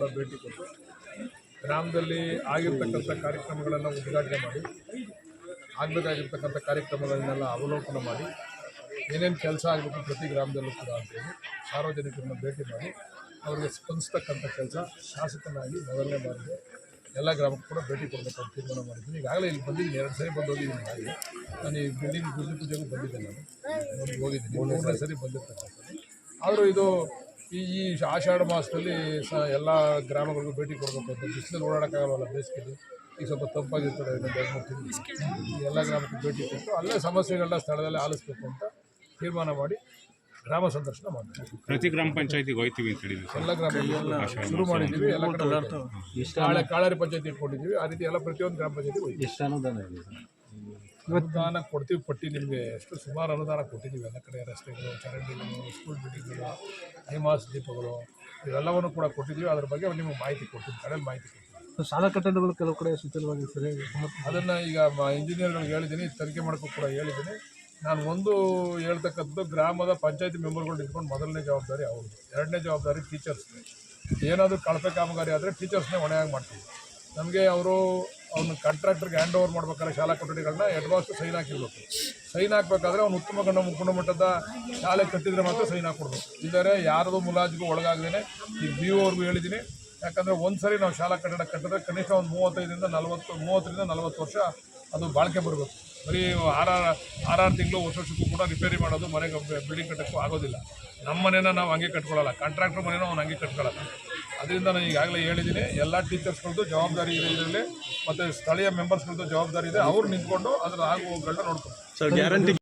ಕೂಡ ಭೇಟಿ ಕೊಟ್ಟು ಗ್ರಾಮದಲ್ಲಿ ಆಗಿರ್ತಕ್ಕಂಥ ಕಾರ್ಯಕ್ರಮಗಳನ್ನು ಉದ್ಘಾಟನೆ ಮಾಡಿ ಆಗಬೇಕಾಗಿರ್ತಕ್ಕಂಥ ಕಾರ್ಯಕ್ರಮಗಳನ್ನೆಲ್ಲ ಅವಲೋಕನ ಮಾಡಿ ಏನೇನು ಕೆಲಸ ಆಗಬೇಕು ಪ್ರತಿ ಗ್ರಾಮದಲ್ಲೂ ಕೂಡ ಅಂತೇಳಿ ಸಾರ್ವಜನಿಕರನ್ನು ಭೇಟಿ ಮಾಡಿ ಅವರಿಗೆ ಸ್ಪಂದಿಸ್ತಕ್ಕಂಥ ಕೆಲಸ ಶಾಸಕನಾಗಿ ಮೊದಲನೇ ಬಾರಿಗೆ ಎಲ್ಲ ಗ್ರಾಮಕ್ಕೂ ಕೂಡ ಭೇಟಿ ಕೊಡಬೇಕಂತ ತೀರ್ಮಾನ ಮಾಡಿದ್ದೀನಿ. ಈಗಾಗಲೇ ಇಲ್ಲಿ ಬಂದಿದ್ದೀನಿ, 2 ಸರಿ ಬಂದು ಹೋಗಿದ್ದೀನಿ. ಹಾಗೆ ನಾನು ಈ ಬಿಲ್ಡಿಂಗ್ ಗುರುತು ಪೂಜೆಗೂ ಬಂದಿದ್ದೆ, ನಾನು ಹೋಗಿದ್ದೀನಿ, 3ನೇ ಸರಿ ಬಂದಿರ್ತಕ್ಕಂಥದ್ದು. ಆದರೂ ಇದು ಈ ಆಷಾಢ ಮಾಸದಲ್ಲಿ ಎಲ್ಲ ಗ್ರಾಮಗಳಿಗೂ ಭೇಟಿ ಕೊಡಬೇಕು ಅಂತ ಬಿಸಿಲಲ್ಲಿ ಓಡಾಡೋಕ್ಕಾಗಲ್ಲ, ಬೇಸಿಗೆಯಲ್ಲಿ ಈಗ ಸ್ವಲ್ಪ ತಂಪಾಗಿರ್ತದೆ. ಇನ್ನೊಂದು 2-3 ತಿಂಗಳು ಎಲ್ಲ ಗ್ರಾಮಕ್ಕೂ ಭೇಟಿ ಕೊಟ್ಟು ಅಲ್ಲೇ ಸಮಸ್ಯೆಗಳನ್ನ ಸ್ಥಳದಲ್ಲೇ ಆಲಿಸಬೇಕು ಅಂತ ತೀರ್ಮಾನ ಮಾಡಿ ಗ್ರಾಮ ಸಂದರ್ಶನ ಮಾಡ್ತೀವಿ. ಪ್ರತಿ ಗ್ರಾಮ ಪಂಚಾಯತಿಗೆ ಹೋಗ್ತೀವಿ ಅಂತ ಹೇಳಿದ್ವಿ. ಎಲ್ಲ ಗ್ರಾಮ ಶುರು ಮಾಡಿದ್ದೀವಿ, ಎಲ್ಲ ಕಡೆ ಕಾಳಾರಿ ಪಂಚಾಯತಿ ಇಟ್ಕೊಂಡಿದ್ದೀವಿ. ಆ ರೀತಿ ಎಲ್ಲ ಪ್ರತಿಯೊಂದು ಗ್ರಾಮ ಪಂಚಾಯತಿ ಎಷ್ಟು ಅನುದಾನ ಇದೆ? ಅನುದಾನ ಕೊಡ್ತೀವಿ, ಪಟ್ಟಿ ನಿಮಗೆ ಎಷ್ಟು ಸುಮಾರು ಅನುದಾನ ಕೊಟ್ಟಿದ್ದೀವಿ. ಎಲ್ಲ ಕಡೆ ರಸ್ತೆಗಳು, ಚರಂಡಿಗಳು, ಸ್ಕೂಲ್ ಬಿಲ್ಡಿಂಗ್ಗಳು, ಹೈಮಾಸ್ ದೀಪಗಳು ಇವೆಲ್ಲವನ್ನು ಕೂಡ ಕೊಟ್ಟಿದ್ದೀವಿ. ಅದ್ರ ಬಗ್ಗೆ ನಿಮಗೆ ಮಾಹಿತಿ ಕೊಡ್ತೀವಿ, ಕಡೆಯಲ್ಲಿ ಮಾಹಿತಿ ಕೊಡ್ತೀವಿ. ಶಾಲಾ ಕಟ್ಟಡಗಳು ಕೆಲವು ಕಡೆ ಶಿಥಿಲವಾಗಿ ಸರಿಯಾಗಿ ಅದನ್ನು ಈಗ ಇಂಜಿನಿಯರ್ಗಳಿಗೆ ಹೇಳಿದ್ದೀನಿ, ತನಿಖೆ ಮಾಡೋಕ್ಕೂ ಕೂಡ ಹೇಳಿದ್ದೀನಿ. ನಾನು ಒಂದು ಹೇಳ್ತಕ್ಕಂಥದ್ದು, ಗ್ರಾಮದ ಪಂಚಾಯತಿ ಮೆಂಬರ್ಗಳು ನಿಂತ್ಕೊಂಡು ಮೊದಲನೇ ಜವಾಬ್ದಾರಿ ಅವ್ರದ್ದು, 2ನೇ ಜವಾಬ್ದಾರಿ ಟೀಚರ್ಸ್ಗೆ. ಏನಾದರೂ ಕಳಪೆ ಕಾಮಗಾರಿ ಆದರೆ ಟೀಚರ್ಸ್ನೇ ಹೊಣೆಯಾಗಿ ಮಾಡ್ತೀವಿ. ನಮಗೆ ಅವ್ನ ಕಾಂಟ್ರಾಕ್ಟರ್ಗೆ ಹ್ಯಾಂಡ್ ಓವರ್ ಮಾಡ್ಬೇಕಾದ್ರೆ ಶಾಲಾ ಕೊಠಡಿಗಳನ್ನ ಅಡ್ವಾನ್ಸ್ ಸೈನ್ ಹಾಕಿರ್ಬೇಕು. ಸೈನ್ ಹಾಕಬೇಕಾದ್ರೆ ಅವ್ನು ಉತ್ತಮ ಗುಣಮಟ್ಟದ ಶಾಲೆ ಕಟ್ಟಿದರೆ ಮಾತ್ರ ಸೈನ್ ಹಾಕ್ಕೊಡ್ಬೇಕು. ಇದ್ದಾರೆ ಯಾರದು ಮುಲಾಜಿಗೂ ಒಳಗಾಗದೇನೆ ಈಗ BO ಹೇಳಿದ್ದೀನಿ. ಯಾಕಂದರೆ ಒಂದು ಸರಿ ನಾವು ಶಾಲಾ ಕಟ್ಟಡ ಕಟ್ಟಿದ್ರೆ ಕನಿಷ್ಠ ಒಂದು 30ರಿಂದ 40 ವರ್ಷ ಅದು ಬಾಳಿಕೆ ಬರಬೇಕು. ಬರೀ 6 ತಿಂಗಳು ವರ್ಷಕ್ಕೂ ಕೂಡ ರಿಪೇರಿ ಮಾಡೋದು, ಮನೆಗೆ ಬಿಲ್ಡಿಂಗ್ ಕಟ್ಟೋಕ್ಕೂ ಆಗೋದಿಲ್ಲ. ನಮ್ಮ ಮನೇನ ನಾವು ಹಂಗೆ ಕಟ್ಕೊಳ್ಳಲ್ಲ, ಕಾಂಟ್ರಾಕ್ಟರ್ ಮನೇನೂ ಅವ್ನು ಹಂಗೆ ಕಟ್ಕೊಳ್ಳಲ್ಲ. ಅದರಿಂದ ನಾನು ಈಗಾಗಲೇ ಹೇಳಿದ್ದೀನಿ, ಎಲ್ಲ ಟೀಚರ್ಸ್ಗಳದ್ದು ಜವಾಬ್ದಾರಿ ಇದೆ ಇದರಲ್ಲಿ, ಮತ್ತು ಸ್ಥಳೀಯ ಮೆಂಬರ್ಸ್ಗಳದ್ದು ಜವಾಬ್ದಾರಿ ಇದೆ. ಅವ್ರು ನಿಂತ್ಕೊಂಡು ಅದರ ಆಗುವುಗಳನ್ನ ನೋಡ್ಕೊಂಡು